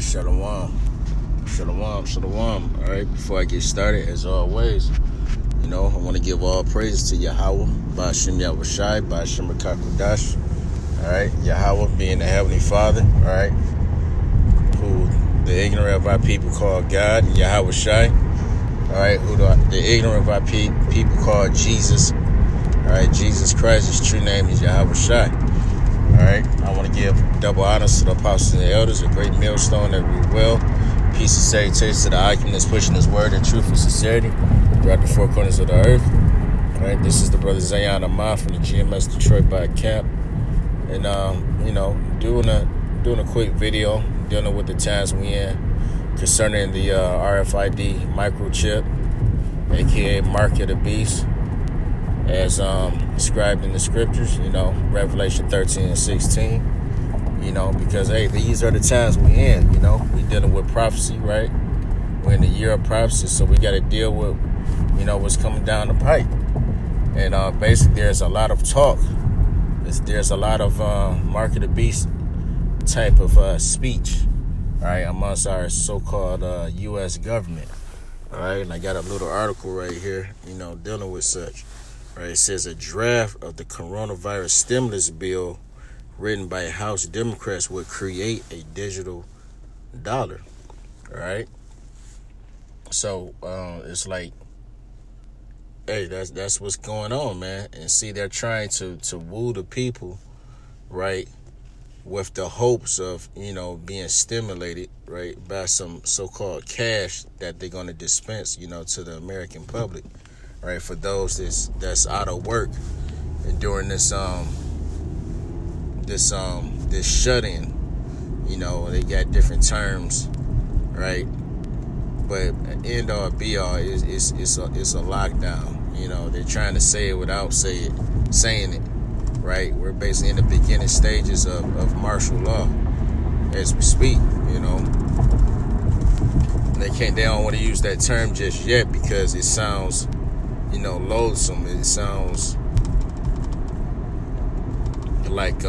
Shalom. Shalom. All right, before I get started, as always, I want to give all praises to Yahweh, Ba'ashem Yahushai, Ba'ashem Rakakudash. All right, Yahweh being the Heavenly Father, all right, who the ignorant of our people call God, Yahushai, all right, who the ignorant of our people call Jesus, all right, Jesus Christ, his true name is Yahushai. All right, I want to give double honors to the apostles and the elders, a great millstone that we will. Peace and salutations to the icon that's pushing his word and truth and sincerity throughout the four corners of the earth. All right, this is the brother Zayan Ahmad from the GMS Detroit by Cap, and doing a quick video dealing with the times we in concerning the RFID microchip, aka Mark of the Beast, as described in the scriptures, Revelation 13 and 16, because, hey, these are the times we in, we dealing with prophecy, right? We're in the year of prophecy, so we got to deal with, what's coming down the pipe. And basically, there's a lot of talk. There's a lot of Mark of the Beast type of speech, all right, amongst our so-called U.S. government, all right? And I got a little article right here, dealing with such. Right, it says a draft of the coronavirus stimulus bill written by House Democrats would create a digital dollar. All right. So it's like, hey, that's what's going on, man. And see, they're trying to woo the people, right, with the hopes of, being stimulated, right, by some so-called cash that they're going to dispense, to the American public. Right, for those that's out of work and during this shut-in, they got different terms, right? But end all be all is it's a lockdown. They're trying to say it without saying it, right? We're basically in the beginning stages of martial law as we speak. They don't want to use that term just yet because it sounds loathsome. It sounds like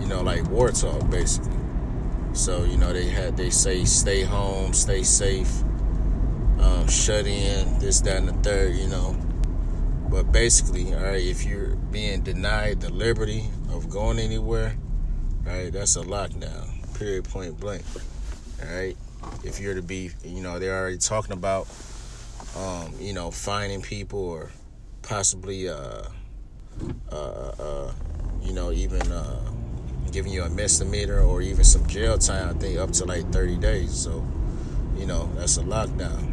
like war talk, basically. So they say stay home, stay safe, shut in, this, that, and the third. But basically, all right, if you're being denied the liberty of going anywhere, right, that's a lockdown. Period. Point blank. All right. If you're to be, they're already talking about fining people or possibly, even giving you a misdemeanor or even some jail time, I think up to like 30 days. So, that's a lockdown.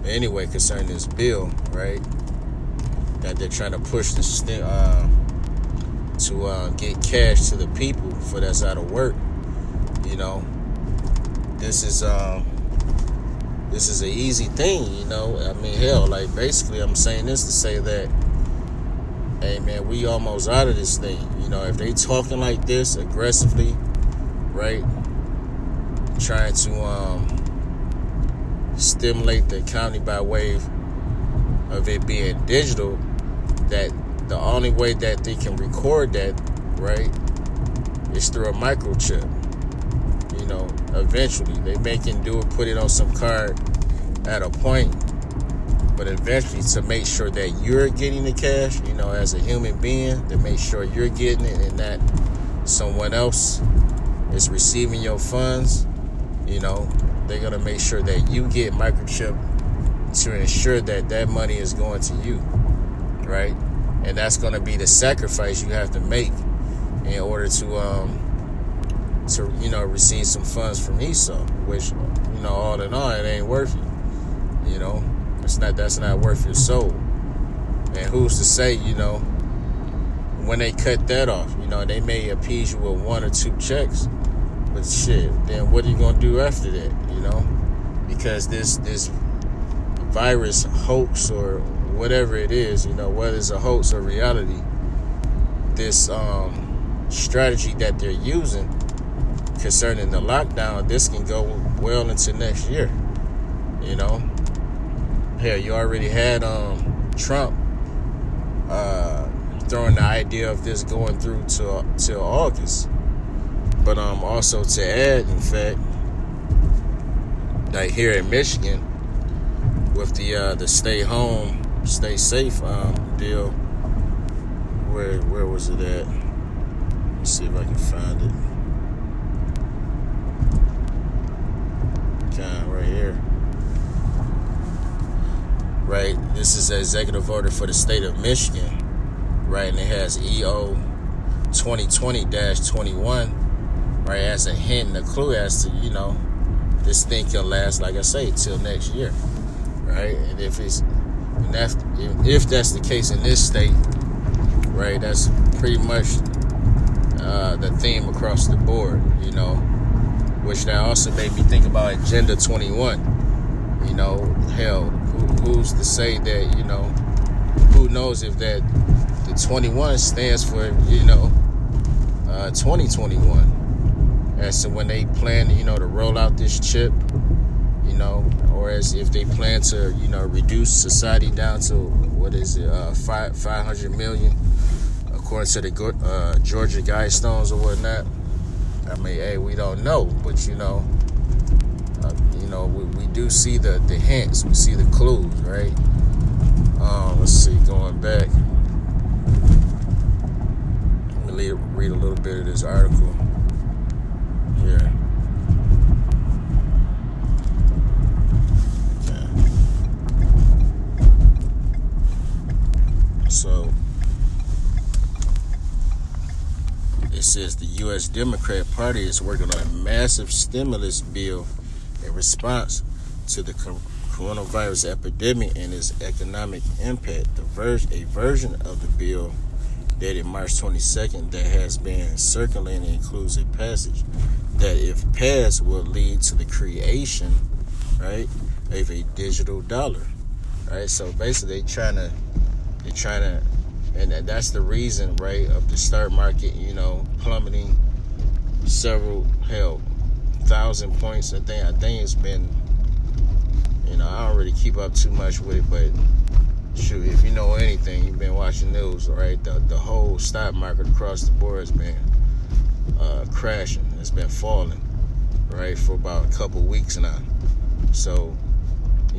But anyway, concerning this bill, right, that they're trying to push to get cash to the people for that's out of work, this is an easy thing, I mean, hell, like, basically, I'm saying this to say that, hey, man, we almost out of this thing. If they talking like this aggressively, right, trying to stimulate the economy by way of it being digital, that the only way that they can record that, right, is through a microchip. Eventually they can do it, put it on some card at a point, but eventually to make sure that you're getting the cash, as a human being, to make sure you're getting it and that someone else is receiving your funds, they're going to make sure that you get microchip to ensure that that money is going to you, right? And that's going to be the sacrifice you have to make in order to receive some funds from Esau, which, all in all, it ain't worth it. That's not worth your soul. And who's to say, when they cut that off, they may appease you with one or two checks, but shit, then what are you gonna do after that? Because this virus hoax or whatever it is, whether it's a hoax or reality, this strategy that they're using concerning the lockdown, this can go well into next year. Hell, you already had Trump throwing the idea of this going through till August. But also to add, in fact, like here in Michigan, with the stay home, stay safe deal, where was it at? Let's see if I can find it. Right here. Right, this is an executive order for the state of Michigan. Right, and it has EO 2020-21. Right, as a hint and a clue as to, this thing can last, like I say, till next year. Right, and if that's the case in this state, right, that's pretty much the theme across the board, which that also made me think about Agenda 21. Hell, who's to say that, who knows if that the 21 stands for, 2021, as to when they plan, to roll out this chip, or as if they plan to, reduce society down to, what is it, 500 million, according to the Georgia Guidestones or whatnot. I mean, hey, we don't know, but we do see the hints, we see the clues, right? Let's see, going back. Let me read a little bit of this article here. Okay. So it says the U.S. Democrat Party is working on a massive stimulus bill in response to the coronavirus epidemic and its economic impact. A version of the bill dated March 22nd that has been circulating includes a passage that, if passed, will lead to the creation, right, of a digital dollar. Right? So basically they're trying to, and that's the reason, right, of the stock market, plummeting several, 1,000 points. I think it's been, I don't really keep up too much with it, but shoot, if you know anything, you've been watching news, right? The whole stock market across the board has been crashing. It's been falling, right, for about a couple weeks now. So,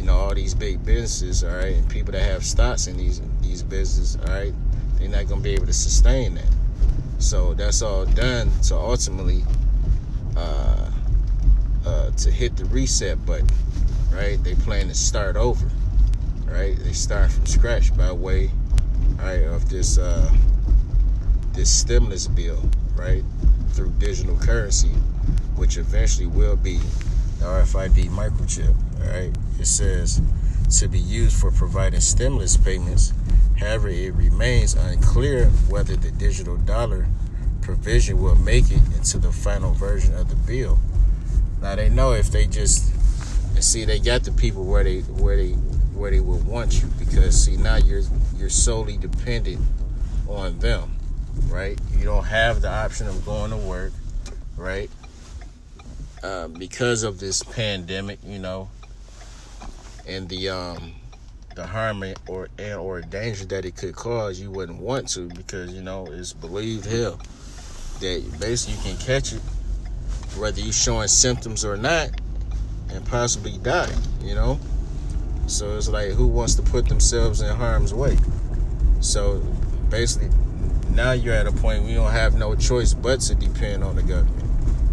all these big businesses, all right, and people that have stocks in these businesses, all right, they're not going to be able to sustain that. So that's all done to ultimately to hit the reset button, right? They plan to start over, right? They start from scratch by way, right, of this stimulus bill, right, through digital currency, which eventually will be the RFID microchip, right? It says to be used for providing stimulus payments. However, it remains unclear whether the digital dollar provision will make it into the final version of the bill. Now they know if they just see, they got the people where they would want you, because see, now you're solely dependent on them, right? You don't have the option of going to work, right? Because of this pandemic, and the harm or danger that it could cause, you wouldn't want to, because it's believed that basically you can catch it whether you're showing symptoms or not, and possibly die. So it's like, who wants to put themselves in harm's way? So basically, now you're at a point where you don't have no choice but to depend on the government,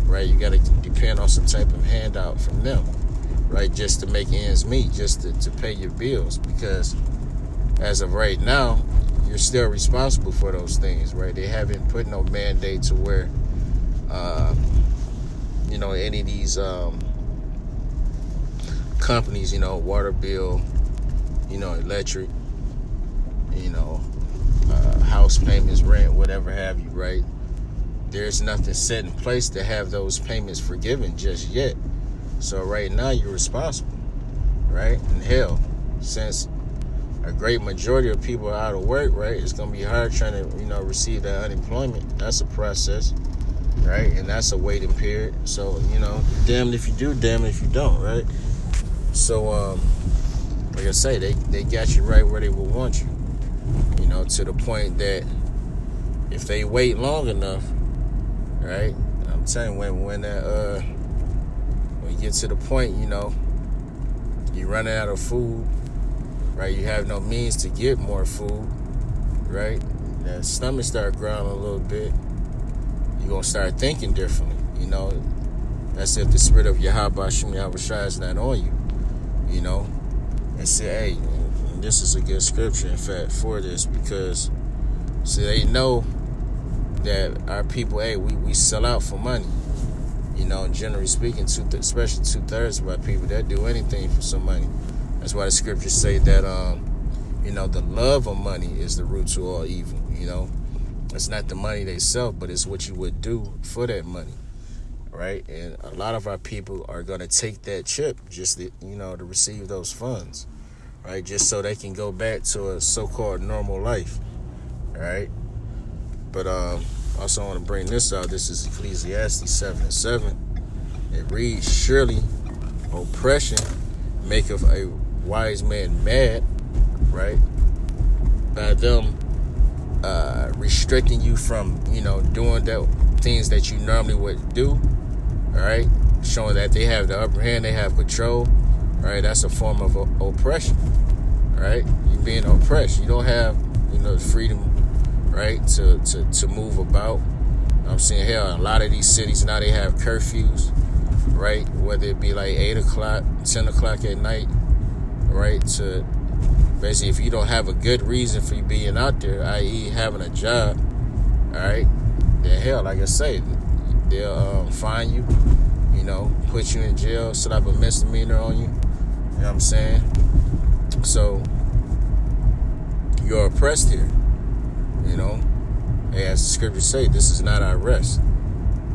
right? You got to depend on some type of handout from them, right, just to make ends meet, just to pay your bills, because as of right now, you're still responsible for those things, right? They haven't put no mandate to where, any of these companies, water bill, electric, house payments, rent, whatever have you, right? There's nothing set in place to have those payments forgiven just yet. So right now you're responsible, right? And hell, since a great majority of people are out of work, right, it's going to be hard trying to, receive that unemployment. That's a process, right? And that's a waiting period. So, damned if you do, damned if you don't, right? So, like I say, they got you right where they will want you, to the point that if they wait long enough, right, I'm telling you, when you get to the point, you know, you running out of food, right? You have no means to get more food, right? That stomach start growling a little bit. You're gonna start thinking differently, you know. That's if the spirit of Yahweh Hashem Yahweh Shai is not on you, you know. And say, hey, and this is a good scripture, in fact, for this, because see, they know that our people, hey, we sell out for money. You know, generally speaking, especially 2/3 of our people, that do anything for some money. That's why the scriptures say that, you know, the love of money is the root to all evil, you know. It's not the money they sell, but it's what you would do for that money, right? And a lot of our people are going to take that chip just to, you know, to receive those funds, right? Just so they can go back to a so-called normal life, right? But also I want to bring this out. This is Ecclesiastes 7:7. It reads, surely oppression maketh a wise man mad, right? By them restricting you from, you know, doing the things that you normally would do, all right? Showing that they have the upper hand, they have control, right? That's a form of oppression, right? You're being oppressed. You don't have, you know, the freedom, right, to move about. I'm saying, hell, a lot of these cities now, they have curfews, right? Whether it be like 8 o'clock, 10 o'clock at night, right? To basically, if you don't have a good reason for you being out there, i.e. having a job, all right, then hell, like I say, they'll fine you, you know, put you in jail, slap a misdemeanor on you. You know what I'm saying? So you're oppressed here, you know. As the scriptures say, this is not our rest.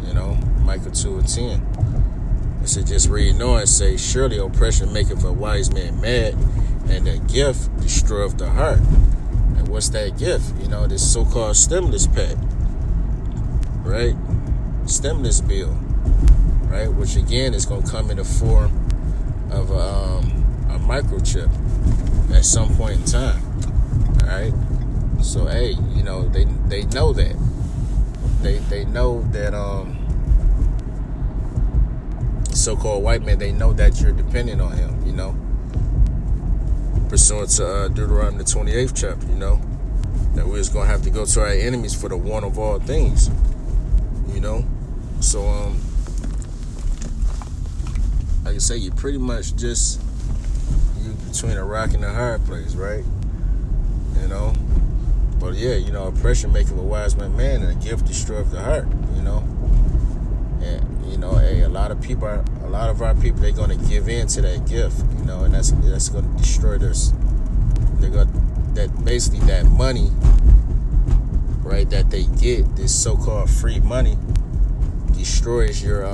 You know, Micah 2:10. It said, just read on and say, surely oppression maketh a wise man mad, and a gift destroyeth the heart. And what's that gift? You know, this so-called stimulus pack, right? Stimulus bill, right? Which again is going to come in the form of a microchip at some point in time, all right? So, hey, you know, they know that. They know that so-called white man, they know that you're dependent on him, you know. Pursuant to Deuteronomy the 28th chapter, you know, that we're just going to have to go to our enemies for the one of all things, you know. So, like I say, you pretty much just, you between a rock and a hard place, right? You know. But yeah, you know, oppression maketh a wise man mad, and a gift destroyeth the heart, you know. And, you know, hey, a lot of our people, they're going to give in to that gift, you know, and that's going to destroy this. They're going that basically that money, right, that they get, this so-called free money, destroys your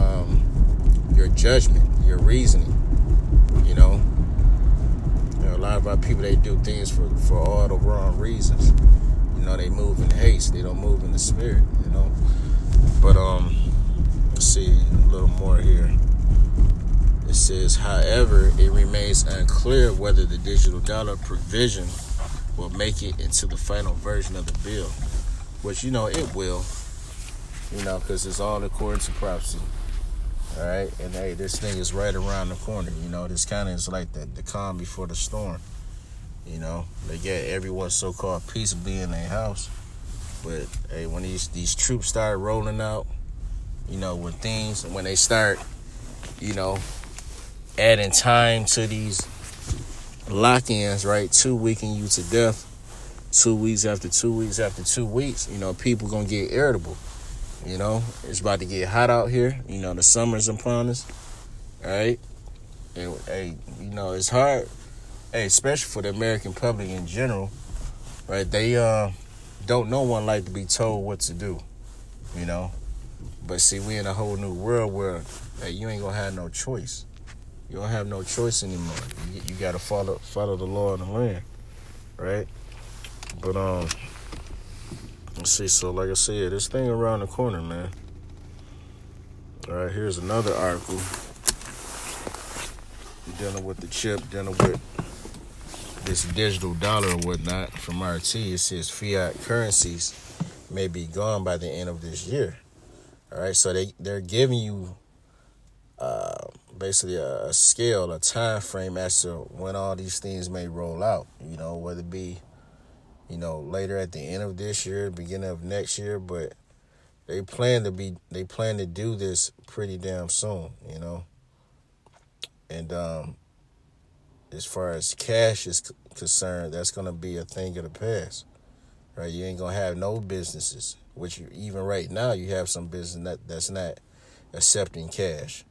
judgment, your reasoning, you know. A lot of our people, they do things for all the wrong reasons. You know, they move in haste. They don't move in the spirit, you know. But, let's see a little more here. It says, however, it remains unclear whether the digital dollar provision will make it into the final version of the bill. Which, you know, it will. You know, because it's all according to prophecy. All right? And, hey, this thing is right around the corner. You know, this kind of is like the calm before the storm. You know, they get everyone so-called peaceably in their house. But, hey, when these troops start rolling out, you know, when they start, you know, adding time to these lock-ins, right, 2 weeking you to death, 2 weeks after 2 weeks after 2 weeks, you know, people going to get irritable. You know, it's about to get hot out here. You know, the summer's upon us, all right? And, hey, you know, it's hard. Hey, especially for the American public in general, right? They don't no one like to be told what to do, you know. But see, we in a whole new world where, hey, you ain't gonna have no choice. You don't have no choice anymore. You gotta follow the law of the land, right? But let's see. So like I said, this thing around the corner, man. All right, here's another article dealing with the chip, dealing with this digital dollar or whatnot from RT. It says fiat currencies may be gone by the end of this year. All right, so they're giving you basically a scale, a time frame as to when all these things may roll out. Whether it be later at the end of this year, beginning of next year, but they plan to do this pretty damn soon. And as far as cash is concerned, that's gonna be a thing of the past, right? You ain't gonna have no businesses, which even right now you have some business that's not accepting cash,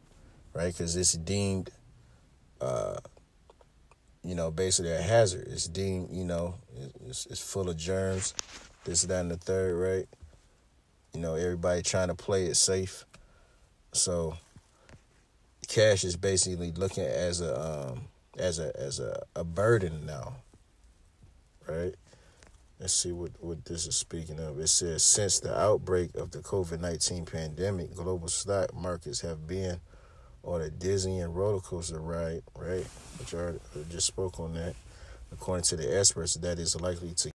right? Because it's deemed, basically a hazard. It's deemed, it's full of germs, this, that, and the third, right? Everybody trying to play it safe. So cash is basically looking at as a burden now, right? Let's see what this is speaking of. It says, since the outbreak of the COVID-19 pandemic, global stock markets have been on a dizzying roller coaster ride, right? Which I just spoke on that. According to the experts, that is likely to